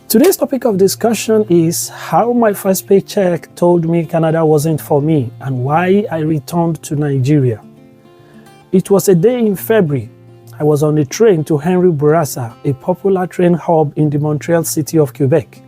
Today's topic of discussion is how my first paycheck told me Canada wasn't for me and why I returned to Nigeria. It was a day in February. I was on a train to Henry Bourassa, a popular train hub in the Montreal city of Quebec.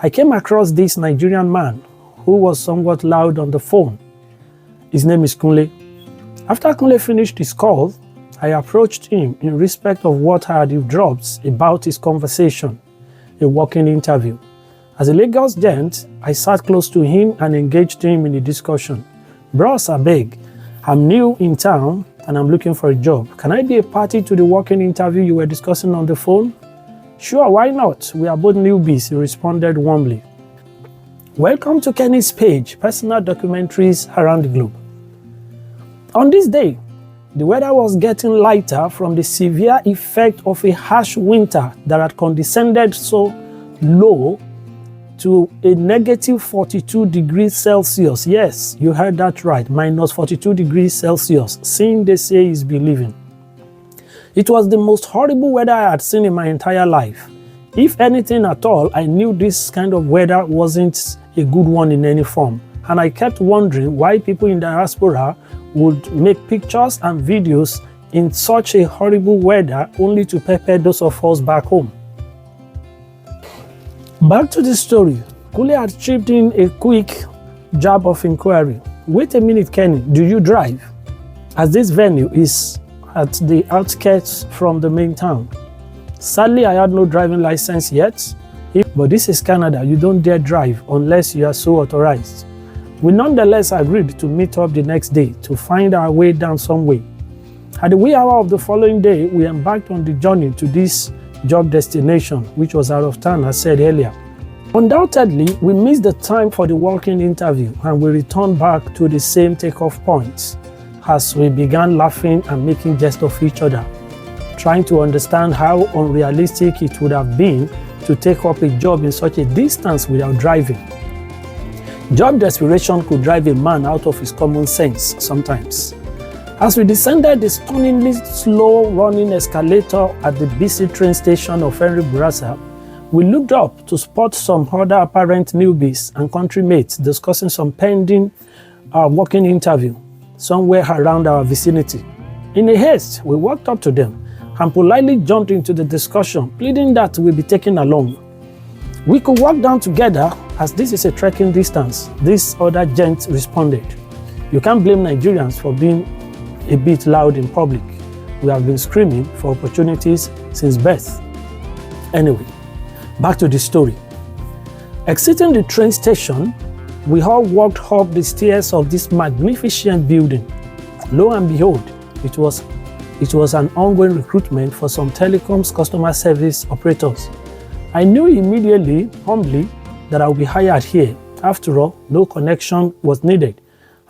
I came across this Nigerian man who was somewhat loud on the phone. His name is Kunle. After Kunle finished his call, I approached him in respect of what I had dropped about his conversation, a walk-in interview. As a Lagos gent, I sat close to him and engaged him in a discussion. Bros, abeg, I'm new in town and I'm looking for a job. Can I be a party to the walk-in interview you were discussing on the phone? Sure, why not? We are both newbies, he responded warmly. Welcome to Kenny's page, personal documentaries around the globe. On this day, the weather was getting lighter from the severe effect of a harsh winter that had condescended so low to a negative 42 degrees Celsius. Yes, you heard that right, minus 42 degrees Celsius. Seeing they say is believing. It was the most horrible weather I had seen in my entire life. If anything at all, I knew this kind of weather wasn't a good one in any form. And I kept wondering why people in diaspora would make pictures and videos in such a horrible weather only to pepper those of us back home. Back to the story. Kunle had chipped in a quick jab of inquiry. Wait a minute, Kenny, do you drive? As this venue is at the outskirts from the main town. Sadly, I had no driving license yet, but this is Canada. You don't dare drive unless you are so authorized. We nonetheless agreed to meet up the next day to find our way down some way. At the wee hour of the following day, we embarked on the journey to this job destination, which was out of town, as said earlier. Undoubtedly, we missed the time for the walk-in interview and we returned back to the same takeoff point as we began laughing and making jest of each other, trying to understand how unrealistic it would have been to take up a job in such a distance without driving. Job desperation could drive a man out of his common sense sometimes. As we descended the stunningly slow-running escalator at the busy train station of Henry Bourassa, we looked up to spot some other apparent newbies and countrymates discussing some pending walk-in interview somewhere around our vicinity. In a haste, we walked up to them and politely jumped into the discussion, pleading that we be taken along. We could walk down together as this is a trekking distance, this other gent responded. You can't blame Nigerians for being a bit loud in public. We have been screaming for opportunities since birth. Anyway, back to the story. Exiting the train station, we all walked up the stairs of this magnificent building. Lo and behold, it was an ongoing recruitment for some telecoms customer service operators. I knew immediately, humbly, that I would be hired here. After all, no connection was needed,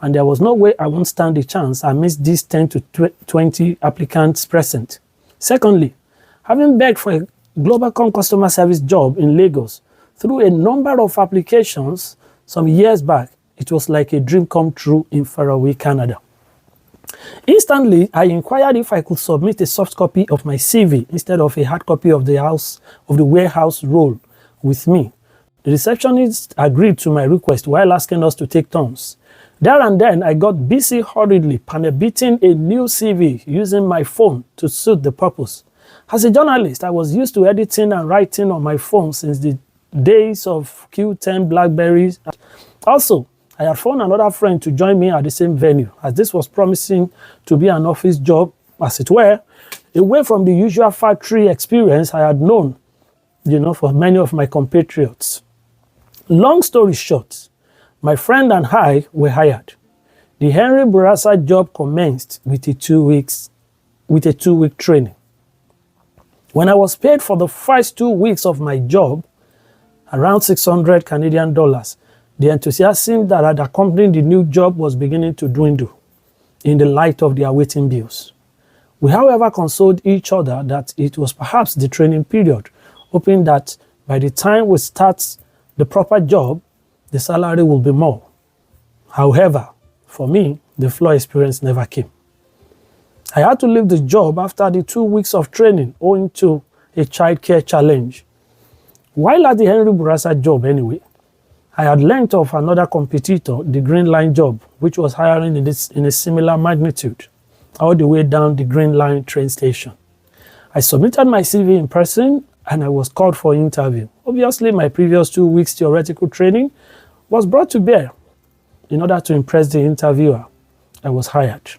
and there was no way I won't stand a chance amidst these 10 to 20 applicants present. Secondly, having begged for a Globalcom customer service job in Lagos through a number of applications some years back, it was like a dream come true in faraway Canada. Instantly, I inquired if I could submit a soft copy of my CV instead of a hard copy of the warehouse role with me. The receptionist agreed to my request while asking us to take turns. There and then, I got busy hurriedly panic-beating a new CV using my phone to suit the purpose. As a journalist, I was used to editing and writing on my phone since the days of Q10 Blackberries. Also, I had phoned another friend to join me at the same venue, as this was promising to be an office job, as it were, away from the usual factory experience I had known, for many of my compatriots. Long story short, my friend and I were hired. The Henry Bourassa job commenced with a two-week training. When I was paid for the first 2 weeks of my job, around 600 Canadian dollars, the enthusiasm that had accompanied the new job was beginning to dwindle in the light of the awaiting bills. We, however, consoled each other that it was perhaps the training period, hoping that by the time we start the proper job, the salary will be more. However, for me, the floor experience never came. I had to leave the job after the 2 weeks of training owing to a childcare challenge. While at the Henry Burasa job anyway, I had learnt of another competitor, the Green Line job, which was hiring in a similar magnitude, all the way down the Green Line train station. I submitted my CV in person and I was called for interview. Obviously, my previous 2 weeks theoretical training was brought to bear. In order to impress the interviewer, I was hired.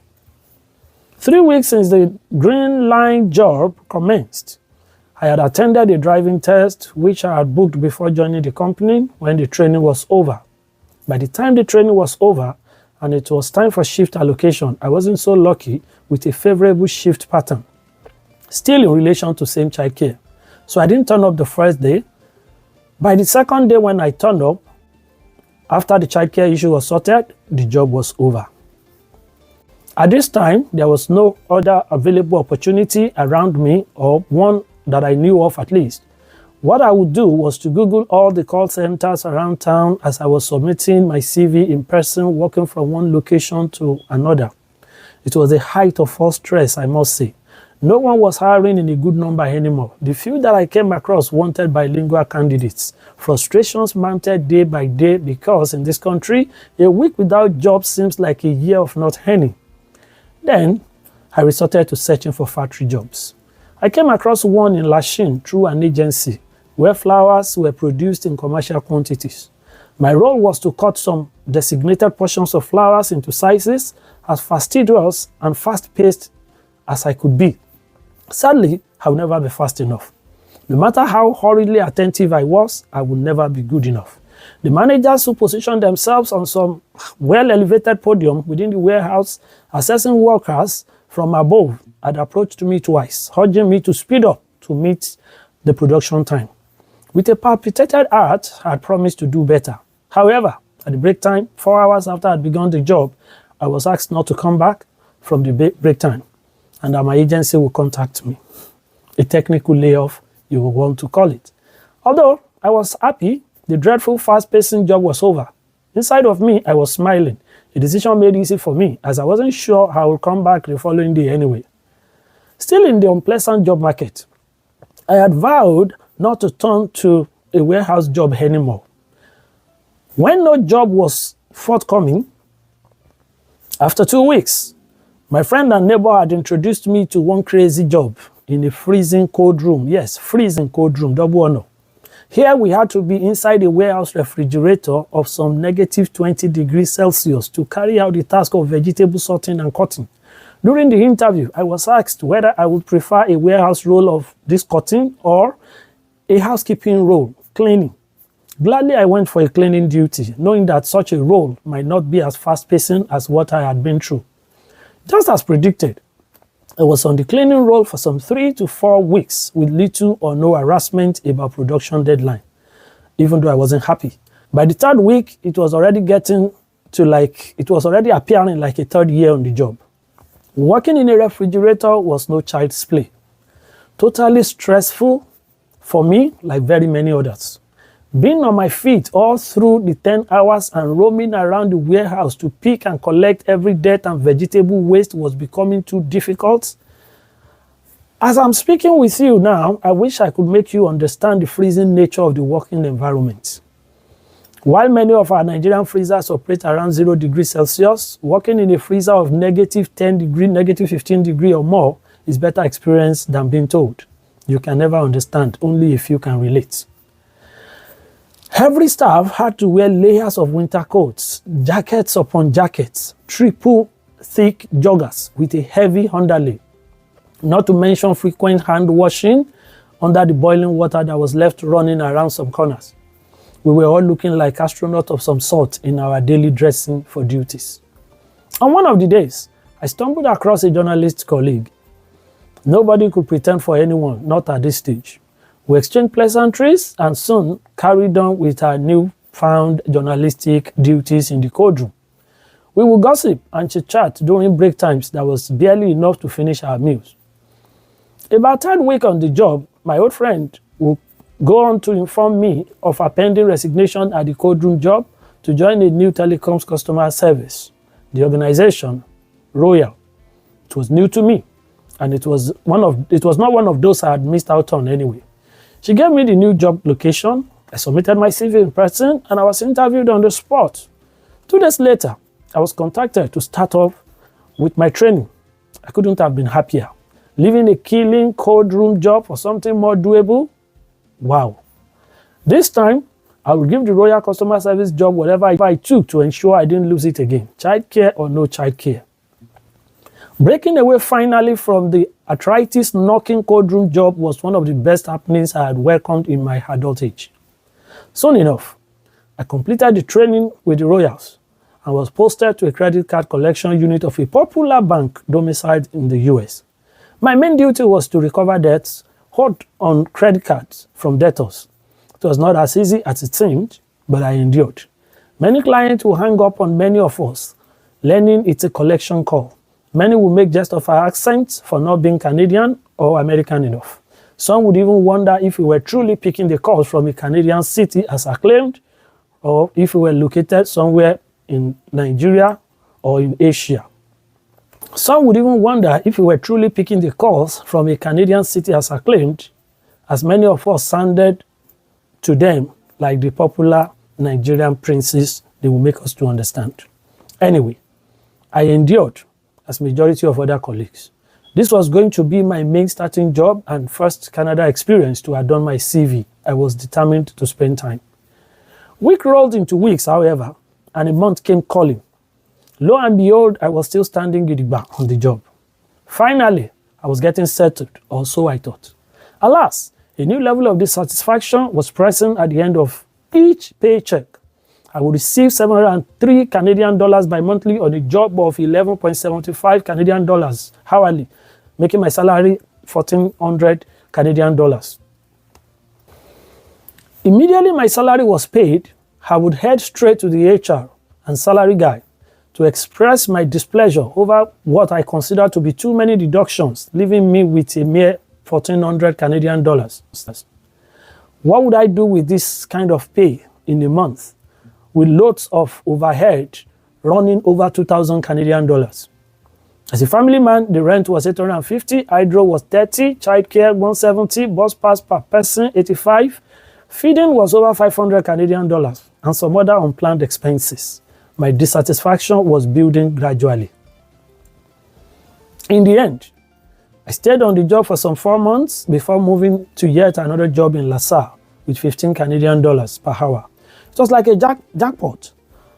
3 weeks since the Green Line job commenced, I had attended a driving test, which I had booked before joining the company when the training was over. By the time the training was over and it was time for shift allocation, I wasn't so lucky with a favorable shift pattern, still in relation to same childcare. So I didn't turn up the first day. By the second day when I turned up, after the childcare issue was sorted, the job was over. At this time, there was no other available opportunity around me, or one that I knew of at least. What I would do was to Google all the call centers around town as I was submitting my CV in person, walking from one location to another. It was a height of all stress, I must say. No one was hiring in a good number anymore. The few that I came across wanted bilingual candidates. Frustrations mounted day by day because in this country, a week without job seems like a year of not earning. Then, I resorted to searching for factory jobs. I came across one in Lashin through an agency where flowers were produced in commercial quantities. My role was to cut some designated portions of flowers into sizes as fastidious and fast-paced as I could be. Sadly, I would never be fast enough. No matter how hurriedly attentive I was, I would never be good enough. The managers who positioned themselves on some well-elevated podium within the warehouse, assessing workers from above, had approached me twice, urging me to speed up to meet the production time. With a palpitated heart, I had promised to do better. However, at the break time, 4 hours after I had begun the job, I was asked not to come back from the break time and that my agency will contact me. A technical layoff, you will want to call it. Although I was happy, the dreadful fast-pacing job was over. Inside of me, I was smiling. The decision made easy for me as I wasn't sure I would come back the following day anyway. Still in the unpleasant job market, I had vowed not to turn to a warehouse job anymore. When no job was forthcoming, after 2 weeks, my friend and neighbor had introduced me to one crazy job in a freezing cold room. Yes, freezing cold room, double honor. Here we had to be inside a warehouse refrigerator of some negative 20 degrees Celsius to carry out the task of vegetable sorting and cutting. During the interview, I was asked whether I would prefer a warehouse role of this cutting or a housekeeping role, cleaning. Gladly, I went for a cleaning duty, knowing that such a role might not be as fast-pacing as what I had been through. Just as predicted, I was on the cleaning role for some 3 to 4 weeks with little or no harassment about production deadline, even though I wasn't happy. By the 3rd week, it was already appearing like a 3rd year on the job. Working in a refrigerator was no child's play. Totally stressful for me, like very many others. Being on my feet all through the 10 hours and roaming around the warehouse to pick and collect every dirt and vegetable waste was becoming too difficult. As I'm speaking with you now, I wish I could make you understand the freezing nature of the working environment. While many of our Nigerian freezers operate around 0 degrees Celsius, working in a freezer of negative 10 degree, negative 15 degree or more is better experience than being told. You can never understand, only if you can relate. Every staff had to wear layers of winter coats, jackets upon jackets, triple thick joggers with a heavy underlay. Not to mention frequent hand washing under the boiling water that was left running around some corners. We were all looking like astronauts of some sort in our daily dressing for duties. On one of the days, I stumbled across a journalist colleague. Nobody could pretend for anyone, not at this stage. We exchanged pleasantries and soon carried on with our newfound journalistic duties in the cold room. We would gossip and chit-chat during break times that was barely enough to finish our meals. About 3rd week on the job, my old friend would go on to inform me of her pending resignation at the cold room job to join a new telecoms customer service. The organization, Royal. It was new to me, and it was not one of those I had missed out on anyway. She gave me the new job location. I submitted my CV in person and I was interviewed on the spot. 2 days later, I was contacted to start off with my training. I couldn't have been happier. Leaving a killing cold room job for something more doable? Wow. This time, I will give the Royal Customer Service job whatever I took to ensure I didn't lose it again. Childcare or no childcare. Breaking away finally from the arthritis knocking cold room job was one of the best happenings I had welcomed in my adult age. Soon enough, I completed the training with the Royals and was posted to a credit card collection unit of a popular bank domiciled in the US. My main duty was to recover debts owed on credit cards from debtors. It was not as easy as it seemed, but I endured. Many clients will hang up on many of us, learning it's a collection call. Many will make jest of our accents for not being Canadian or American enough. Some would even wonder if we were truly picking the calls from a Canadian city as acclaimed, or if we were located somewhere in Nigeria or in Asia. Some would even wonder if we were truly picking the calls from a Canadian city as acclaimed, as many of us sounded to them like the popular Nigerian princes they will make us to understand. Anyway, I endured as majority of other colleagues. This was going to be my main starting job and first Canada experience to adorn my CV. I was determined to spend time. Week rolled into weeks, however, and a month came calling. Lo and behold, I was still standing gidigba on the job. Finally, I was getting settled, or so I thought. Alas, a new level of dissatisfaction was present at the end of each paycheck. I would receive 703 Canadian dollars bi-monthly on a job of 11.75 Canadian dollars hourly, making my salary 1,400 Canadian dollars. Immediately my salary was paid, I would head straight to the HR and salary guy to express my displeasure over what I consider to be too many deductions, leaving me with a mere 1,400 Canadian dollars. What would I do with this kind of pay in a month, with loads of overhead running over 2,000 Canadian dollars? As a family man, the rent was 850, hydro was 30, childcare 170, bus pass per person 85, feeding was over 500 Canadian dollars, and some other unplanned expenses. My dissatisfaction was building gradually. In the end, I stayed on the job for some 4 months before moving to yet another job in LaSalle with 15 Canadian dollars per hour. It was like a jackpot.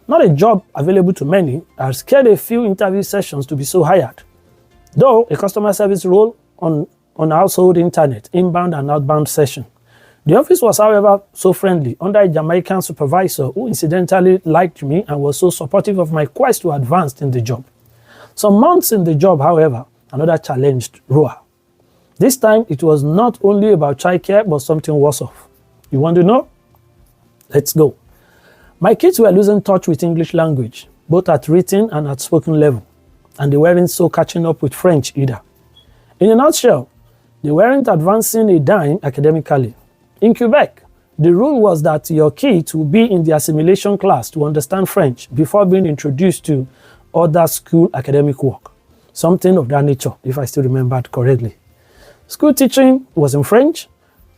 Not a job available to many. I had scared a few interview sessions to be so hired. Though a customer service role on household internet, inbound and outbound session. The office was, however, so friendly under a Jamaican supervisor who incidentally liked me and was so supportive of my quest to advance in the job. Some months in the job, however, another challenge rose. This time, it was not only about childcare, but something worse off. You want to know? Let's go. My kids were losing touch with English language, both at written and at spoken level, and they weren't so catching up with French either. In a nutshell, they weren't advancing a dime academically. In Quebec, the rule was that your kids would be in the assimilation class to understand French before being introduced to other school academic work. Something of that nature, if I still remembered correctly. School teaching was in French.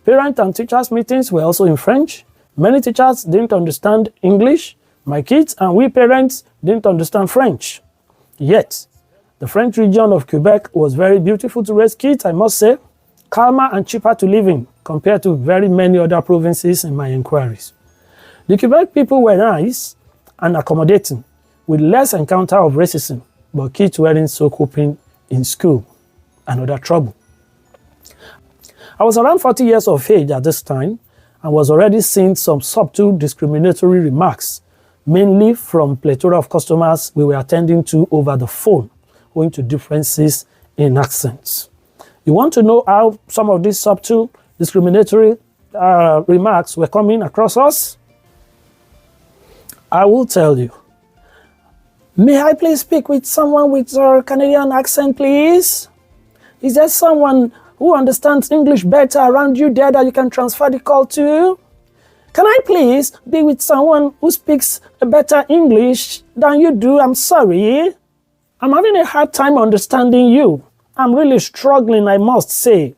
Parent and teachers meetings were also in French. Many teachers didn't understand English. My kids and we parents didn't understand French. Yet, the French region of Quebec was very beautiful to raise kids, I must say. Calmer and cheaper to live in compared to very many other provinces in my inquiries. The Quebec people were nice and accommodating, with less encounter of racism, but kids weren't so coping in school. Another trouble. I was around 40 years of age at this time and was already seeing some subtle discriminatory remarks, mainly from plethora of customers we were attending to over the phone, owing to differences in accents. You want to know how some of these subtle discriminatory remarks were coming across us? I will tell you. May I please speak with someone with a Canadian accent, please? Is there someone who understands English better around you there that you can transfer the call to? Can I please be with someone who speaks a better English than you do? I'm sorry. I'm having a hard time understanding you. I'm really struggling, I must say.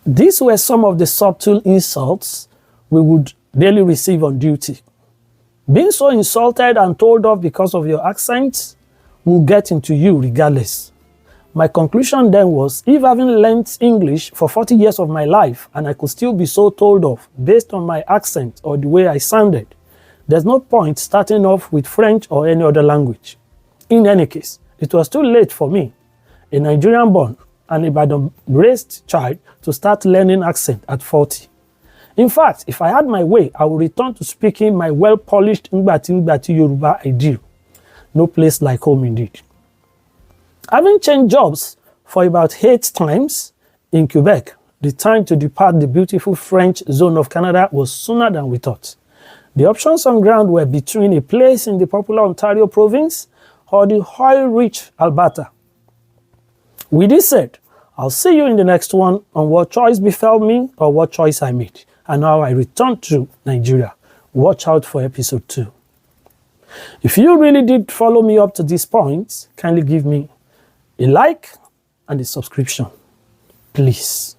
These were some of the subtle insults we would daily receive on duty. Being so insulted and told off because of your accent will get into you regardless. My conclusion then was, if having learnt English for 40 years of my life and I could still be so told off based on my accent or the way I sounded, there's no point starting off with French or any other language. In any case, it was too late for me, a Nigerian-born and Ibadan-raised child, to start learning accent at 40. In fact, if I had my way, I would return to speaking my well-polished Ngbati Yoruba ideal. No place like home indeed. Having changed jobs for about 8 times in Quebec, the time to depart the beautiful French zone of Canada was sooner than we thought. The options on ground were between a place in the popular Ontario province or the oil-rich Alberta. With this said, I'll see you in the next one on what choice befell me or what choice I made, and how I returned to Nigeria. Watch out for episode 2. If you really did follow me up to this point, kindly give me a like and a subscription, please.